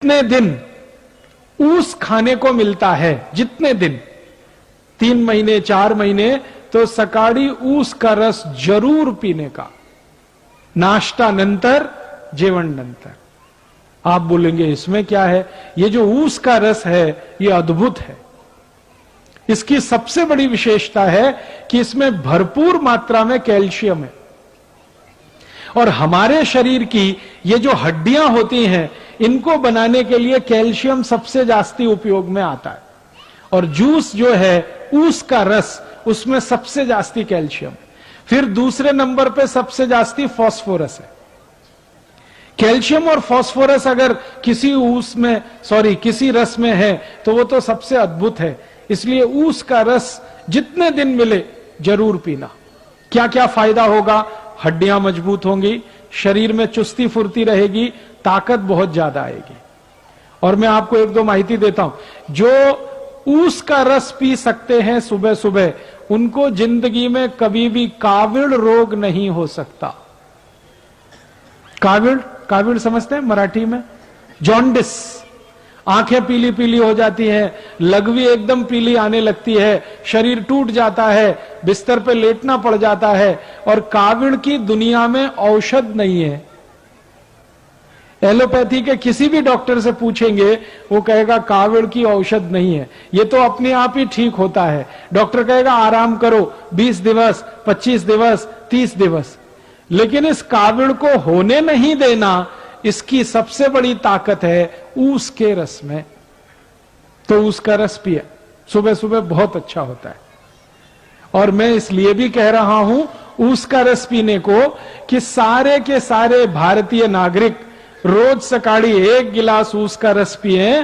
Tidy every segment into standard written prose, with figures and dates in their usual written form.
जितने दिन ऊस खाने को मिलता है, जितने दिन 3 महीने 4 महीने, तो सकाळी ऊस का रस जरूर पीने का, नाश्ता नंतर, जेवण नंतर। आप बोलेंगे इसमें क्या है? ये जो ऊस का रस है ये अद्भुत है। इसकी सबसे बड़ी विशेषता है कि इसमें भरपूर मात्रा में कैल्शियम है, और हमारे शरीर की ये जो हड्डियां होती हैं इनको बनाने के लिए कैल्शियम सबसे जास्ती उपयोग में आता है। और जूस जो है ऊस का रस, उसमें सबसे जास्ती कैल्शियम। फिर दूसरे नंबर पे सबसे जास्ती फास्फोरस है। कैल्शियम और फास्फोरस अगर किसी रस में है तो वो तो सबसे अद्भुत है। इसलिए ऊस का रस जितने दिन मिले जरूर पीना। क्या क्या फायदा होगा? हड्डियां मजबूत होंगी, शरीर में चुस्ती फुर्ती रहेगी, ताकत बहुत ज्यादा आएगी। और मैं आपको एक दो माहिती देता हूं। जो ऊस का रस पी सकते हैं सुबह सुबह, उनको जिंदगी में कभी भी काविड़ रोग नहीं हो सकता। काविड़ समझते हैं मराठी में? जॉन्डिस, आंखें पीली पीली हो जाती हैं, लघवी एकदम पीली आने लगती है, शरीर टूट जाता है, बिस्तर पे लेटना पड़ जाता है। और काविड़ की दुनिया में औषध नहीं है। एलोपैथी के किसी भी डॉक्टर से पूछेंगे, वो कहेगा काविड़ की औषध नहीं है, ये तो अपने आप ही ठीक होता है। डॉक्टर कहेगा आराम करो 20 दिवस, 25 दिवस, 30 दिवस। लेकिन इस काविड़ को होने नहीं देना, इसकी सबसे बड़ी ताकत है ऊस के रस में। तो ऊस का रस पिए, सुबह सुबह बहुत अच्छा होता है। और मैं इसलिए भी कह रहा हूं ऊस का रस पीने को कि सारे के सारे भारतीय नागरिक रोज सकाळी 1 गिलास ऊस का रस पिए,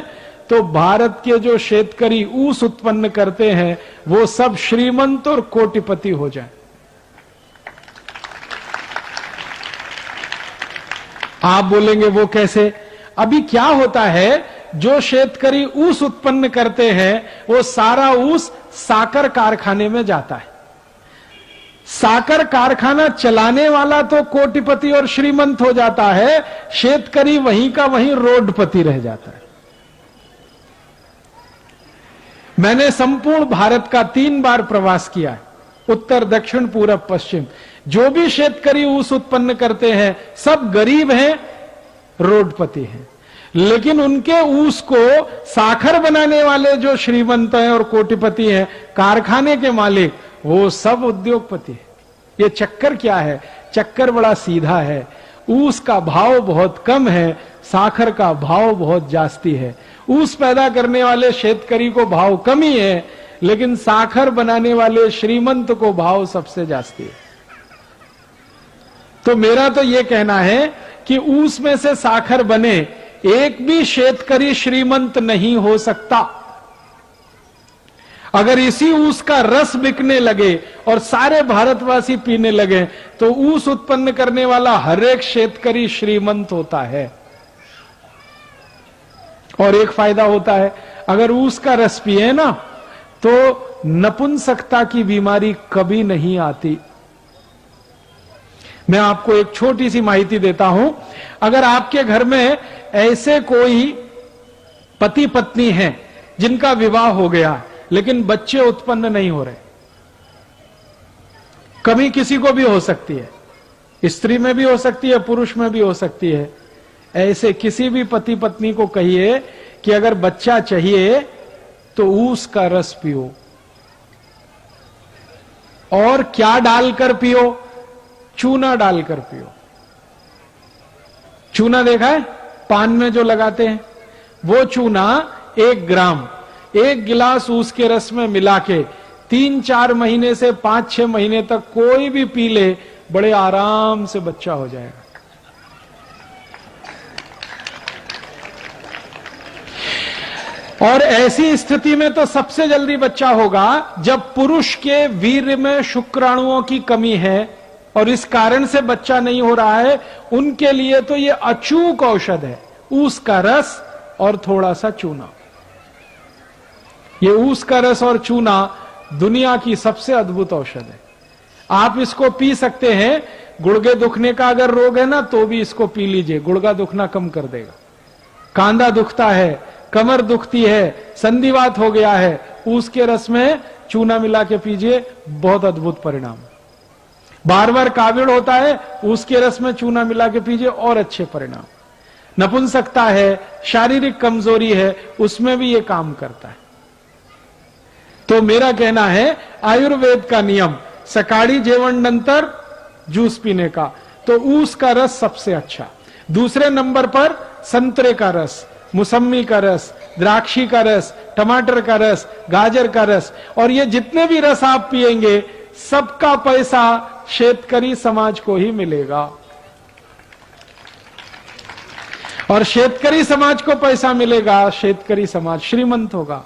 तो भारत के जो शेतकरी ऊस उत्पन्न करते हैं वो सब श्रीमंत और कोटिपति हो जाए। आप बोलेंगे वो कैसे? अभी क्या होता है, जो शेतकरी ऊस उत्पन्न करते हैं वो सारा ऊस साकर कारखाने में जाता है। साकर कारखाना चलाने वाला तो कोटिपति और श्रीमंत हो जाता है, शेतकरी वहीं का वहीं रोडपति रह जाता है। मैंने संपूर्ण भारत का 3 बार प्रवास किया है, उत्तर, दक्षिण, पूरब, पश्चिम। जो भी शेतकरी ऊस उत्पन्न करते हैं सब गरीब हैं, रोडपति हैं। लेकिन उनके ऊस को साखर बनाने वाले जो श्रीमंत हैं और कोटिपति हैं, कारखाने के मालिक, वो सब उद्योगपति है। ये चक्कर क्या है? चक्कर बड़ा सीधा है। ऊस का भाव बहुत कम है, साखर का भाव बहुत जास्ती है। ऊस पैदा करने वाले शेतकरी को भाव कम ही है, लेकिन साखर बनाने वाले श्रीमंत को भाव सबसे जास्ती है। तो मेरा तो यह कहना है कि ऊस में से साखर बने, एक भी शेतकरी श्रीमंत नहीं हो सकता। अगर इसी ऊस का रस बिकने लगे और सारे भारतवासी पीने लगे, तो ऊस उत्पन्न करने वाला हर एक शेतकरी श्रीमंत होता है। और एक फायदा होता है, अगर ऊस का रस पिए ना, तो नपुंसकता की बीमारी कभी नहीं आती। मैं आपको एक छोटी सी माहिती देता हूं। अगर आपके घर में ऐसे कोई पति पत्नी हैं जिनका विवाह हो गया लेकिन बच्चे उत्पन्न नहीं हो रहे, कभी किसी को भी हो सकती है, स्त्री में भी हो सकती है, पुरुष में भी हो सकती है। ऐसे किसी भी पति पत्नी को कहिए कि अगर बच्चा चाहिए तो ऊस का रस पियो। और क्या डालकर पियो? चूना डालकर पियो। चूना देखा है पान में जो लगाते हैं, वो चूना 1 ग्राम 1 गिलास ऊस के रस में मिला के 3-4 महीने से 5-6 महीने तक कोई भी पी ले, बड़े आराम से बच्चा हो जाएगा। और ऐसी स्थिति में तो सबसे जल्दी बच्चा होगा जब पुरुष के वीर्य में शुक्राणुओं की कमी है और इस कारण से बच्चा नहीं हो रहा है। उनके लिए तो ये अचूक औषध है, ऊस का रस और थोड़ा सा चूना। ये ऊस का रस और चूना दुनिया की सबसे अद्भुत औषध है। आप इसको पी सकते हैं। गुर्गे दुखने का अगर रोग है ना, तो भी इसको पी लीजिए, गुर्गा दुखना कम कर देगा। कांधा दुखता है, कमर दुखती है, संधिवात हो गया है, ऊस के रस में चूना मिला के पीजिए, बहुत अद्भुत परिणाम। बार बार काविड़ होता है, ऊस के रस में चूना मिला के पीजिए, और अच्छे परिणाम। नपुंसकता है, शारीरिक कमजोरी है, उसमें भी ये काम करता है। तो मेरा कहना है आयुर्वेद का नियम, सकाळी जेवण नंतर जूस पीने का, तो ऊस का रस सबसे अच्छा। दूसरे नंबर पर संतरे का रस, मौसमी का रस, द्राक्षी का रस, टमाटर का रस, गाजर का रस, और ये जितने भी रस आप पिएंगे सबका पैसा शेतकरी समाज को ही मिलेगा। और शेतकरी समाज को पैसा मिलेगा, शेतकरी समाज श्रीमंत होगा।